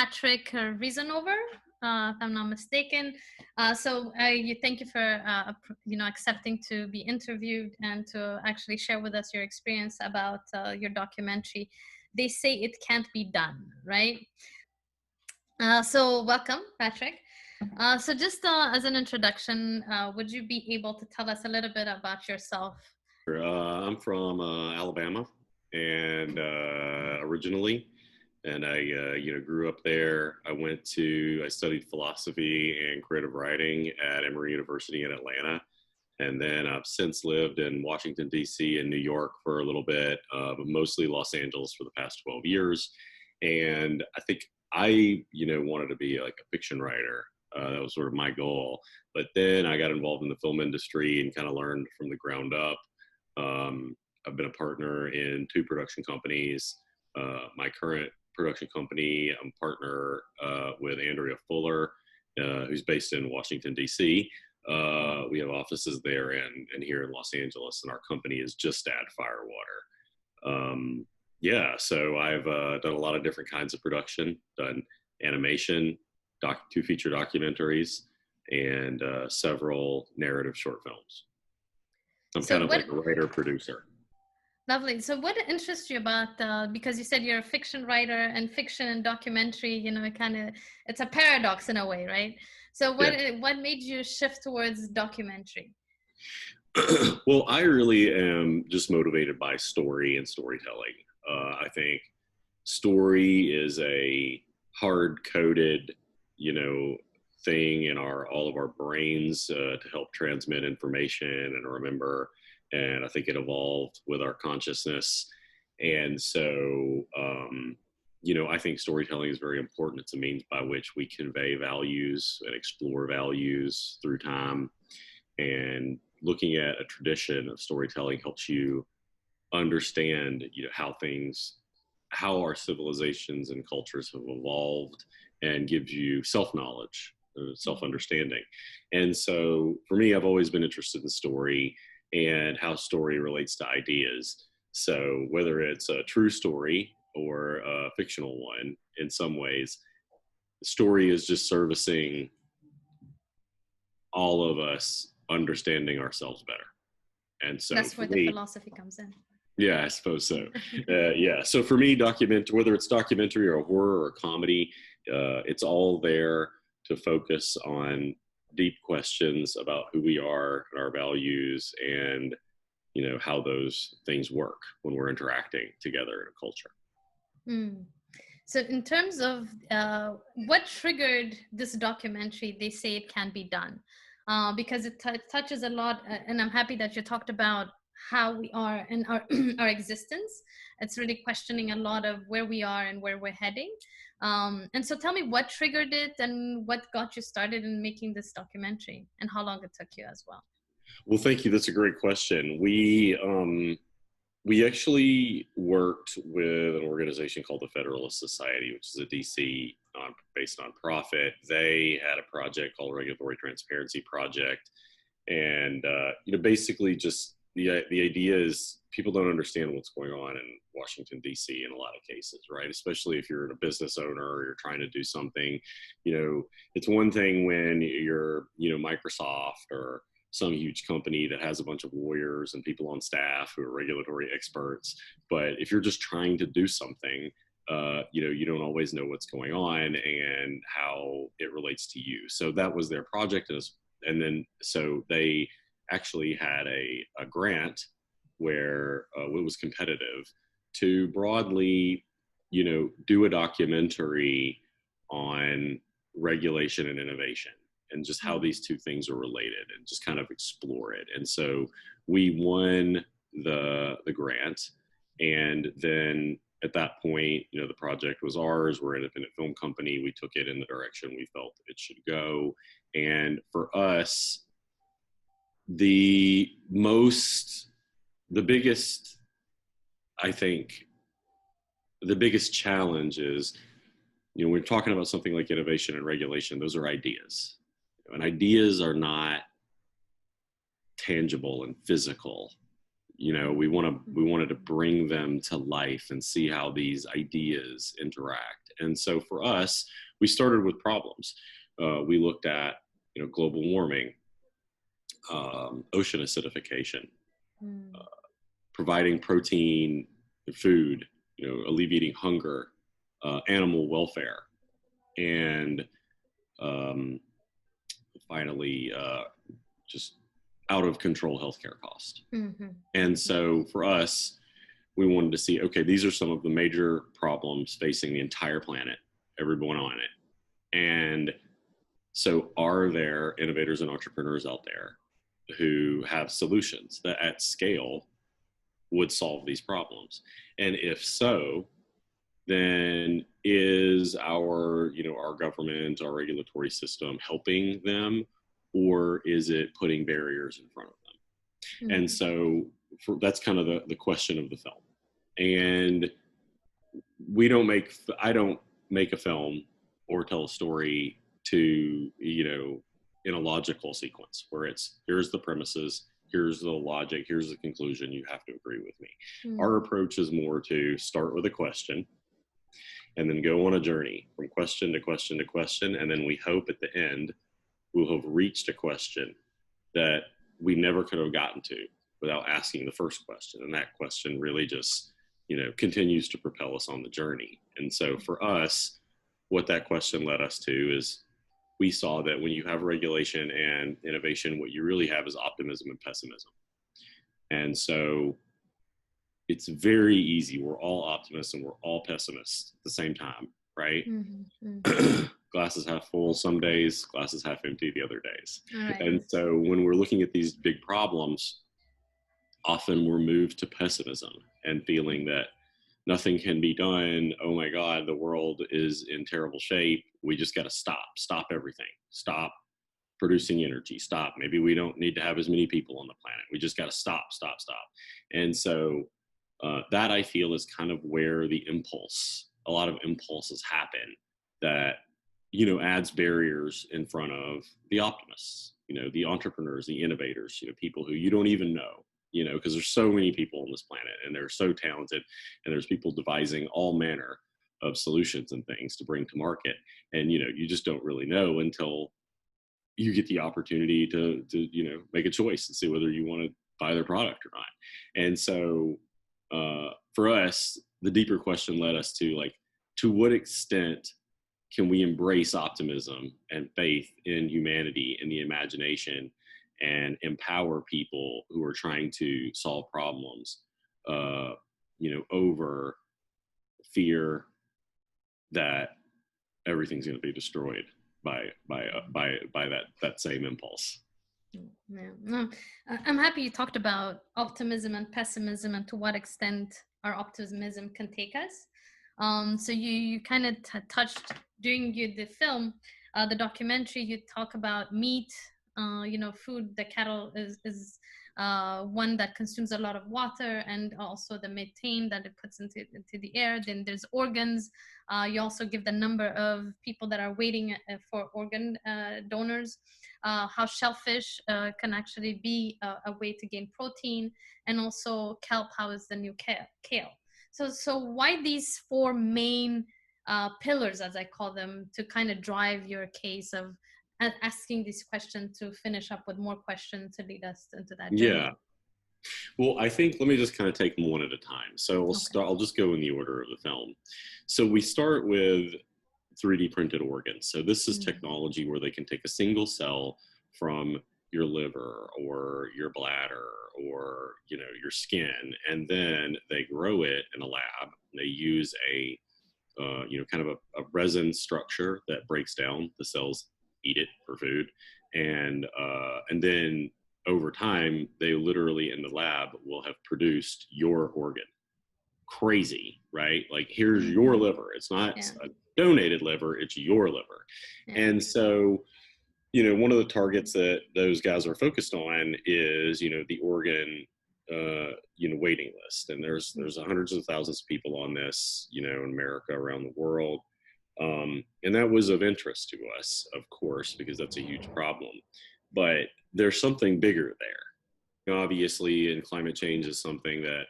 Patrick Riesenover, if I'm not mistaken. Thank you for accepting to be interviewed and to actually share with us your experience about your documentary. They Say It Can't Be Done, right? So welcome, Patrick. Just as an introduction, would you be able to tell us a little bit about yourself? I'm from Alabama, and originally, and I grew up there. I studied philosophy and creative writing at Emory University in Atlanta, and then I've since lived in Washington D.C. and New York for a little bit, but mostly Los Angeles for the past 12 years. And I think I wanted to be like a fiction writer. That was sort of my goal. But then I got involved in the film industry and kind of learned from the ground up. I've been a partner in 2 production companies. My current production company, I'm partner with Andrea Fuller, who's based in Washington, D.C. We have offices there and here in Los Angeles, and our company is Just Add Firewater. So I've done a lot of different kinds of production, done animation, 2 feature documentaries, and several narrative short films. I'm kind of like a writer-producer. Lovely. So what interests you about, because you said you're a fiction writer, and fiction and documentary, it's a paradox in a way, right? So what made you shift towards documentary? Well, I really am just motivated by story and storytelling. I think story is a hard-coded, thing in all of our brains to help transmit information and remember. And I think it evolved with our consciousness. And so, I think storytelling is very important. It's a means by which we convey values and explore values through time. And looking at a tradition of storytelling helps you understand, how our civilizations and cultures have evolved, and gives you self-knowledge, self-understanding. And so for me, I've always been interested in story and how story relates to ideas. So whether it's a true story or a fictional one, in some ways, the story is just servicing all of us understanding ourselves better. And so that's where the philosophy comes in. Yeah, I suppose so. So for me, whether it's documentary or horror or comedy, it's all there to focus on deep questions about who we are and our values, and how those things work when we're interacting together in a culture. So in terms of what triggered this documentary, They Say It Can Be Done, because it touches a lot, and I'm happy that you talked about how we are in our existence. It's really questioning a lot of where we are and where we're heading. And so tell me what triggered it and what got you started in making this documentary, and how long it took you as well. Well, thank you. That's a great question. We actually worked with an organization called the Federalist Society, which is a DC based nonprofit. They had a project called Regulatory Transparency Project. And, basically just the idea is people don't understand what's going on in Washington, D.C. in a lot of cases, right? Especially if you're a business owner or you're trying to do something. It's one thing when you're, Microsoft or some huge company that has a bunch of lawyers and people on staff who are regulatory experts. But if you're just trying to do something, you don't always know what's going on and how it relates to you. So that was their project. And then so they actually had a grant where it was competitive to broadly, do a documentary on regulation and innovation, and just how these 2 things are related, and just kind of explore it. And so we won the grant, and then at that point, the project was ours. We're an independent film company. We took it in the direction we felt it should go. And for us, the biggest, I think, the biggest challenge is, we're talking about something like innovation and regulation. Those are ideas. And ideas are not tangible and physical. We wanted to bring them to life and see how these ideas interact. And so for us, we started with problems. We looked at, global warming, ocean acidification, providing protein food, alleviating hunger, animal welfare, and finally, just out of control healthcare cost. And so for us, we wanted to see, okay, these are some of the major problems facing the entire planet, everyone on it. And so are there innovators and entrepreneurs out there who have solutions that at scale would solve these problems? And if so, then is our government, our regulatory system helping them, or is it putting barriers in front of them? And so that's kind of the question of the film. And I don't make a film or tell a story to, in a logical sequence where it's, here's the premises, here's the logic, here's the conclusion, you have to agree with me. Our approach is more to start with a question and then go on a journey from question to question to question. And then we hope at the end we'll have reached a question that we never could have gotten to without asking the first question. And that question really just, continues to propel us on the journey. And so for us, what that question led us to is we saw that when you have regulation and innovation, what you really have is optimism and pessimism. And so it's very easy. We're all optimists and we're all pessimists at the same time, right? Glasses half full some days, glasses half empty the other days. Right. And so when we're looking at these big problems, often we're moved to pessimism and feeling that nothing can be done. Oh my God, the world is in terrible shape. We just got to stop everything. Stop producing energy. Stop. Maybe we don't need to have as many people on the planet. We just got to stop. And so that I feel is kind of where a lot of impulses happen that, adds barriers in front of the optimists, the entrepreneurs, the innovators, people who you don't even know, because there's so many people on this planet and they're so talented and there's people devising all manner of solutions and things to bring to market. And, you just don't really know until you get the opportunity to make a choice and see whether you want to buy their product or not. And so for us, the deeper question led us to what extent can we embrace optimism and faith in humanity and the imagination and empower people who are trying to solve problems, over fear that everything's going to be destroyed by that same impulse. Yeah, no, I'm happy you talked about optimism and pessimism and to what extent our optimism can take us. So you kind of touched during the film, the documentary. You talk about meat, food. The cattle is one that consumes a lot of water, and also the methane that it puts into the air. Then there's organs. You also give the number of people that are waiting for organ donors. How shellfish can actually be a way to gain protein, and also kelp, how is the new kale. So why these four main pillars, as I call them, to kind of drive your case of asking these questions to finish up with more questions to lead us into that journey? Yeah. Well, I think let me just kind of take them one at a time. So I'll just go in the order of the film. So we start with 3D printed organs. So this is technology where they can take a single cell from your liver or your bladder or your skin, and then they grow it in a lab. They use a kind of a resin structure that breaks down the cells, eat it for food, and then over time they literally in the lab will have produced your organ. Crazy, right? Like, here's your liver. It's not a donated liver, it's your liver. And so one of the targets that those guys are focused on is, the organ, waiting list. And there's hundreds of thousands of people on this, in America, around the world. And that was of interest to us, of course, because that's a huge problem. But there's something bigger there. Obviously, and climate change is something that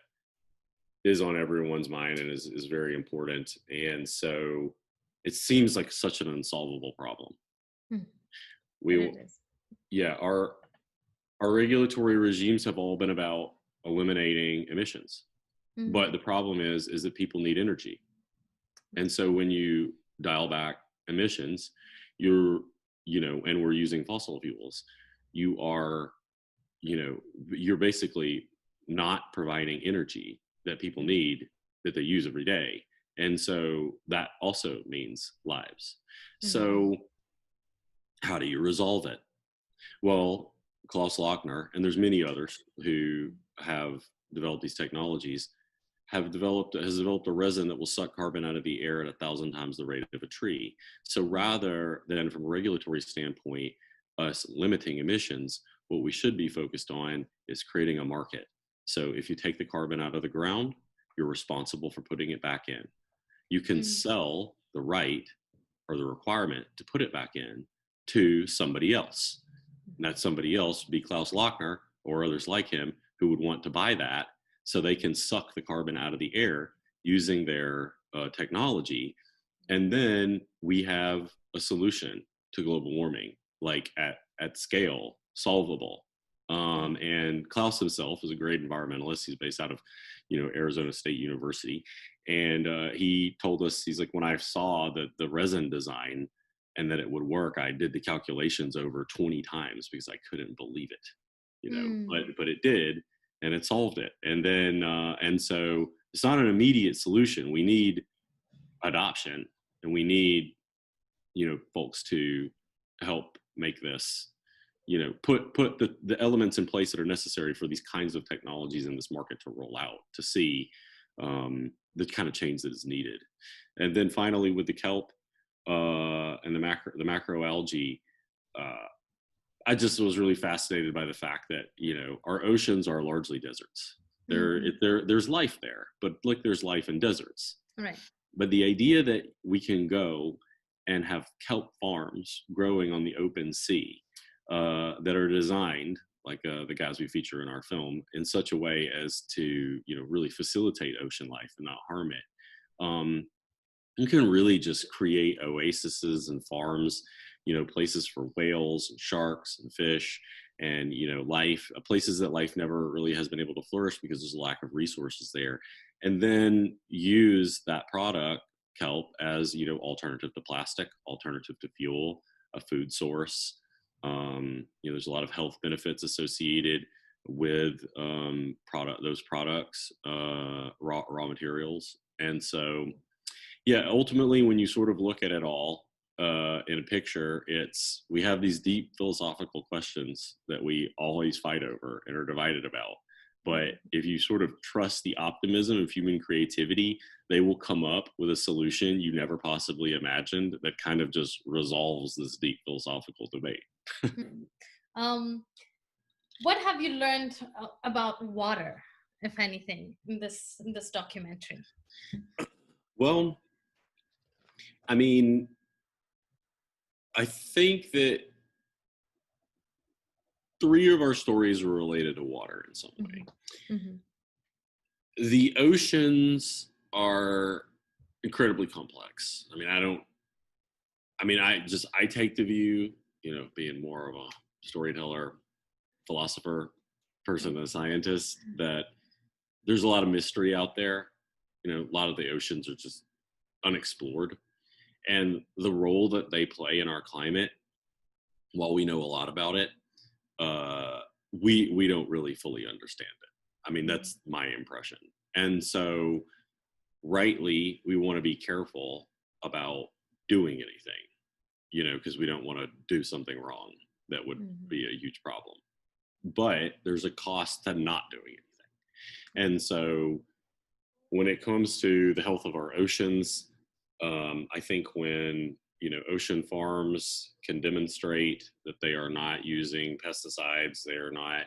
is on everyone's mind and is very important. And so it seems like such an unsolvable problem. Hmm. And We, it is. yeah, our regulatory regimes have all been about eliminating emissions, Mm, but the problem is that people need energy, and so when you dial back emissions, you're, and we're using fossil fuels, you are, you're basically not providing energy that people need, that they use every day. And so that also means lives. mm, So how do you resolve it? Well, Klaus Lochner, and there's many others who have developed these technologies, has developed a resin that will suck carbon out of the air at 1,000 times the rate of a tree. So rather than from a regulatory standpoint, us limiting emissions, what we should be focused on is creating a market. So if you take the carbon out of the ground, you're responsible for putting it back in. You can mm, sell the right or the requirement to put it back in to somebody else. And that somebody else would be Klaus Lochner or others like him who would want to buy that so they can suck the carbon out of the air using their technology. And then we have a solution to global warming, like at scale, solvable. And Klaus himself is a great environmentalist. He's based out of, Arizona State University, and he told us, he's like, when I saw the resin design and that it would work, I did the calculations over 20 times because I couldn't believe it, mm, but it did, and it solved it. And then and so it's not an immediate solution. We need adoption, and we need, folks to help make this, put the elements in place that are necessary for these kinds of technologies in this market to roll out, to see the kind of change that is needed. And then finally with the kelp and the macroalgae, uh, I just was really fascinated by the fact that, our oceans are largely deserts. mhm. There's life there, but like there's life in deserts. Right. But the idea that we can go and have kelp farms growing on the open sea that are designed like the guys we feature in our film in such a way as to, really facilitate ocean life and not harm it. You can really just create oases and farms, places for whales and sharks and fish and, life, places that life never really has been able to flourish because there's a lack of resources there. And then use that product, kelp, as, alternative to plastic, alternative to fuel, a food source. There's a lot of health benefits associated with those products, raw materials. And so, yeah, ultimately, when you sort of look at it all in a picture, we have these deep philosophical questions that we always fight over and are divided about. But if you sort of trust the optimism of human creativity, they will come up with a solution you never possibly imagined that kind of just resolves this deep philosophical debate. Mm. Um, what have you learned about water, if anything, in this documentary? Well, I mean, I think that three of our stories were related to water in some way. Mhm, mhm, The oceans are incredibly complex. I take the view, being more of a storyteller, philosopher, person than a scientist, that there's a lot of mystery out there. A lot of the oceans are just unexplored. And the role that they play in our climate, while we know a lot about it, uh, we don't really fully understand it. mhm, That's my impression. And so, rightly, we want to be careful about doing anything, because we don't want to do something wrong that would mhm, be a huge problem. But there's a cost to not doing anything. And so, when it comes to the health of our oceans, I think when, ocean farms can demonstrate that they are not using pesticides, they are not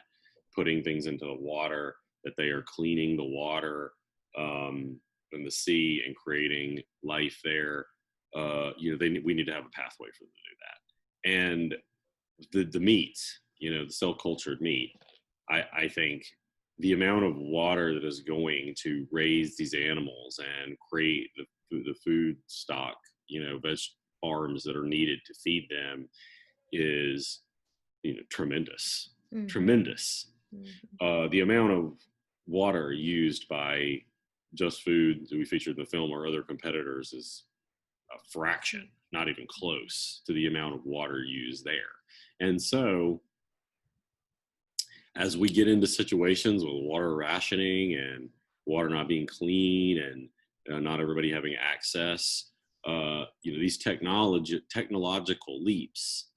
putting things into the water, that they are cleaning the water in the sea and creating life there. We need to have a pathway for them to do that. And the meat, the cell cultured meat, I think the amount of water that is going to raise these animals and create the food stock veg farms that are needed to feed them is, tremendous, tremendous. The amount of water used by Just Food that we featured in the film or other competitors is a fraction, not even close to the amount of water used there. And so as we get into situations with water rationing and water not being clean and not everybody having access, these technological leaps,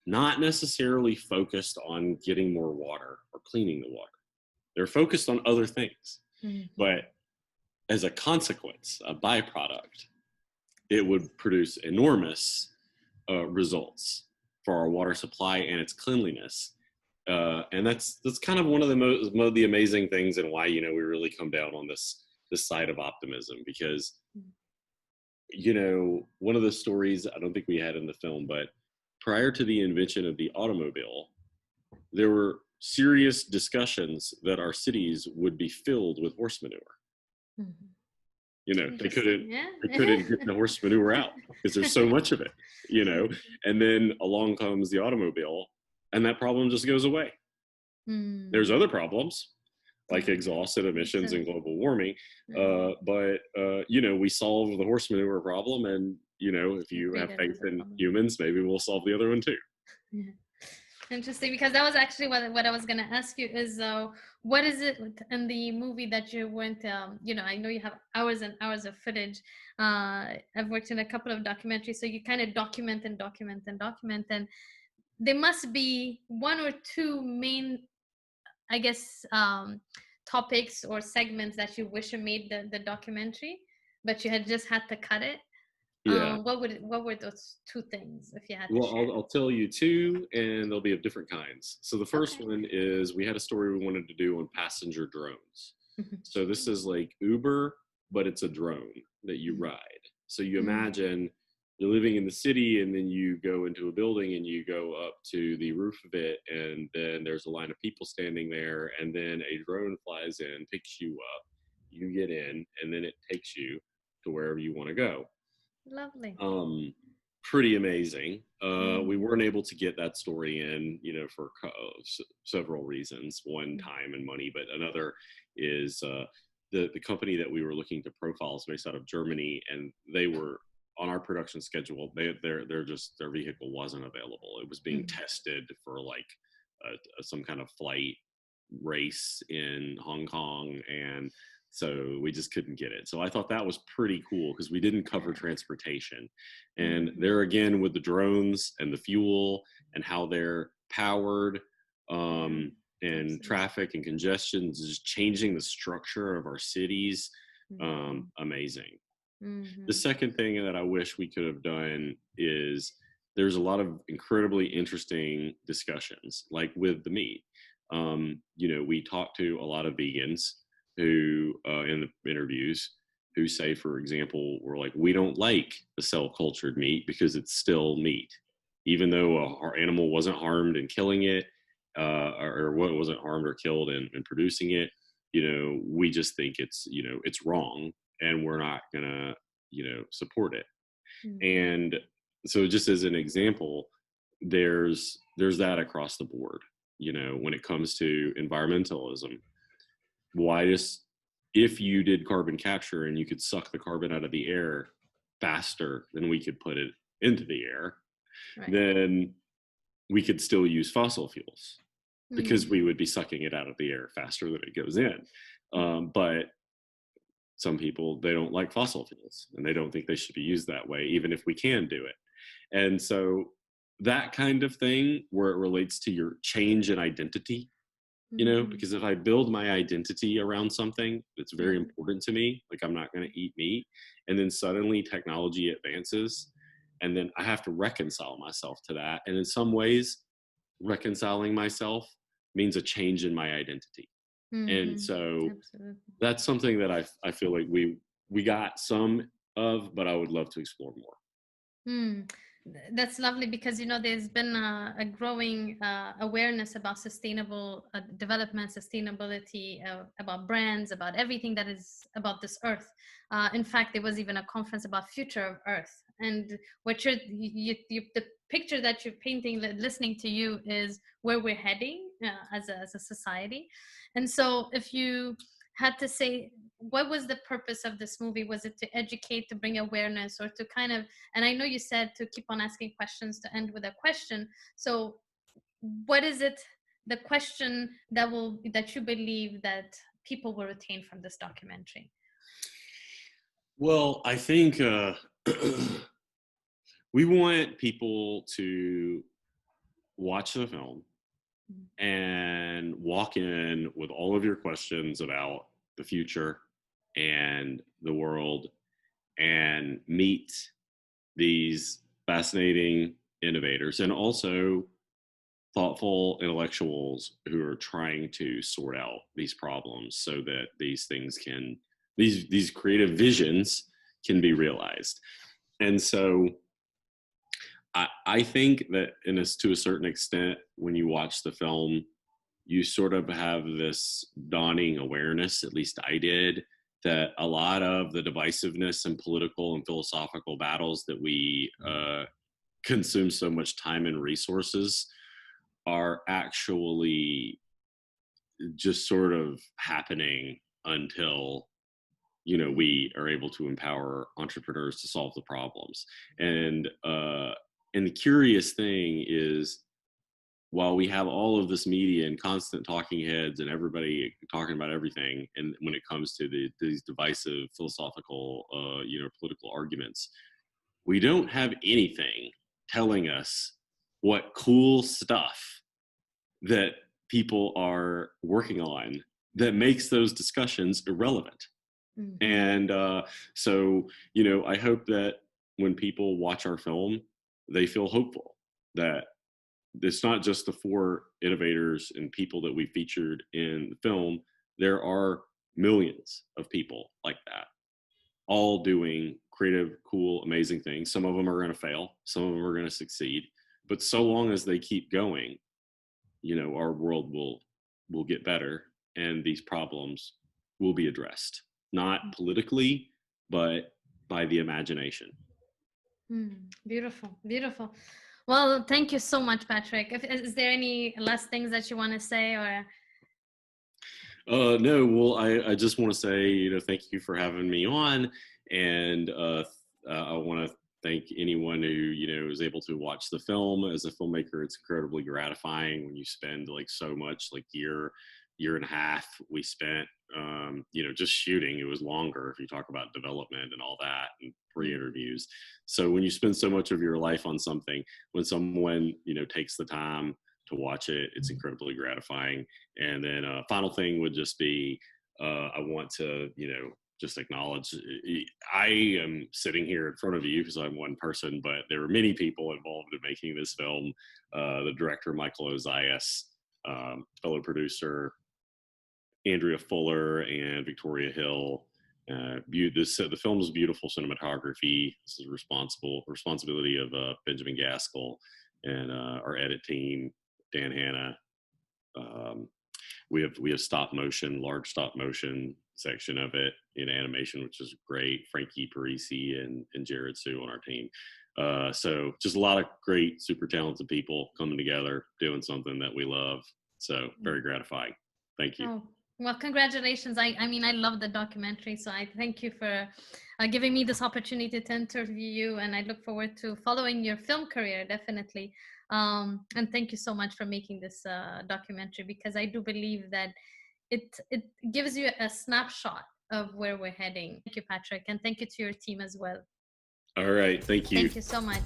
not necessarily focused on getting more water or cleaning the water. They're focused on other things. But as a consequence, a byproduct, it would produce enormous results for our water supply and its cleanliness. And that's kind of one of the amazing things, and why we really come down on this side of optimism, because one of the stories I don't think we had in the film, but prior to the invention of the automobile, there were serious discussions that our cities would be filled with horse manure. They couldn't get the horse manure out because there's so much of it, and then along comes the automobile and that problem just goes away. There's other problems like exhaust and emissions and global warming, but we solve the horse manure problem, and if you have faith in humans, maybe we'll solve the other one too. Interesting, because that was actually what I was going to ask you is what is it in the movie that you went, I know you have hours and hours of footage. I've worked in a couple of documentaries, so you kind of document, and there must be one or two main, I guess, topics or segments that you wish you made the documentary, but you had just had to cut it. Yeah. What were those two things, if you had to Well, share? I'll tell you two, and they'll be of different kinds. So the first one is, we had a story we wanted to do on passenger drones. So this is like Uber, but it's a drone that you ride. So you imagine you're living in the city, and then you go into a building and you go up to the roof of it, and then there's a line of people standing there, and then a drone flies in, picks you up, you get in, and then it takes you to wherever you want to go. Lovely. Pretty amazing. We weren't able to get that story in, for several reasons. One, time and money, but another is the company that we were looking to profile is based out of Germany, and they were on our production schedule. Their vehicle wasn't available. It was being tested for like some kind of flight race in Hong Kong, and so we just couldn't get it. So I thought that was pretty cool, because we didn't cover transportation. And there again, with the drones and the fuel and how they're powered, and traffic and congestion is changing the structure of our cities. Amazing. The second thing that I wish we could have done is, there's a lot of incredibly interesting discussions, like with the meat. We talked to a lot of vegans who, in the interviews, who say, for example, we're like, we don't like the cell cultured meat because it's still meat, even though our animal wasn't harmed in killing it, or wasn't harmed or killed in producing it. We just think it's wrong, and we're not gonna support it. And so, just as an example, there's that across the board. When it comes to environmentalism, if you did carbon capture and you could suck the carbon out of the air faster than we could put it into the air, then we could still use fossil fuels, because we would be sucking it out of the air faster than it goes in. But some people, they don't like fossil fuels, and they don't think they should be used that way, even if we can do it. And so that kind of thing, where it relates to your change in identity, because if I build my identity around something that's very important to me, like I'm not going to eat meat, and then suddenly technology advances, and then I have to reconcile myself to that. And in some ways, reconciling myself means a change in my identity. And so that's something that I feel like we got some of, but I would love to explore more. That's lovely, because there's been a growing awareness about sustainable development, sustainability, about brands, about everything that is about this earth. In fact, there was even a conference about future of Earth and what the picture that you're painting, listening to you, is where we're heading as a society. And so if you had to say, what was the purpose of this movie? Was it to educate, to bring awareness, or to kind of, and I know you said to keep on asking questions, to end with a question. So what is it, the question that you believe that people will retain from this documentary? Well, I think we want people to watch the film and walk in with all of your questions about the future and the world, and meet these fascinating innovators and also thoughtful intellectuals who are trying to sort out these problems so that these things can, these creative visions can be realized. And so I think that to a certain extent, when you watch the film, you sort of have this dawning awareness, at least I did, that a lot of the divisiveness and political and philosophical battles that we consume so much time and resources are actually just sort of happening until we are able to empower entrepreneurs to solve the problems. And the curious thing is, while we have all of this media and constant talking heads and everybody talking about everything, and when it comes to these divisive philosophical political arguments, we don't have anything telling us what cool stuff that people are working on that makes those discussions irrelevant. Mm-hmm. And so I hope that when people watch our film, they feel hopeful that it's not just the 4 innovators and people that we featured in the film. There are millions of people like that, all doing creative, cool, amazing things. Some of them are going to fail, some of them are going to succeed, but so long as they keep going, our world will get better, and these problems will be addressed, not politically, but by the imagination. Beautiful, beautiful. Well, thank you so much, Patrick. Is there any last things that you want to say, or? No, well, I just want to say, thank you for having me on. And I want to thank anyone who, is able to watch the film. As a filmmaker, it's incredibly gratifying when you spend so much, year and a half we spent, just shooting. It was longer if you talk about development and all that and pre-interviews. So when you spend so much of your life on something, when someone, takes the time to watch it, it's incredibly gratifying. And then final thing would just be, I want to, just acknowledge, I am sitting here in front of you because I'm one person, but there were many people involved in making this film. The director, Michael Ozias, fellow producer, Andrea Fuller and Victoria Hill. The film's beautiful cinematography. This is responsibility of Benjamin Gaskell and our edit team, Dan Hanna. We have large stop motion section of it in animation, which is great. Frankie Parisi and Jared Sue on our team. So just a lot of great, super talented people coming together, doing something that we love. So very gratifying. Thank you. Oh, well, congratulations. I mean, I love the documentary, so I thank you for giving me this opportunity to interview you, and I look forward to following your film career, definitely. And thank you so much for making this documentary, because I do believe that it gives you a snapshot of where we're heading. Thank you, Patrick, and thank you to your team as well. All right, thank you. Thank you so much.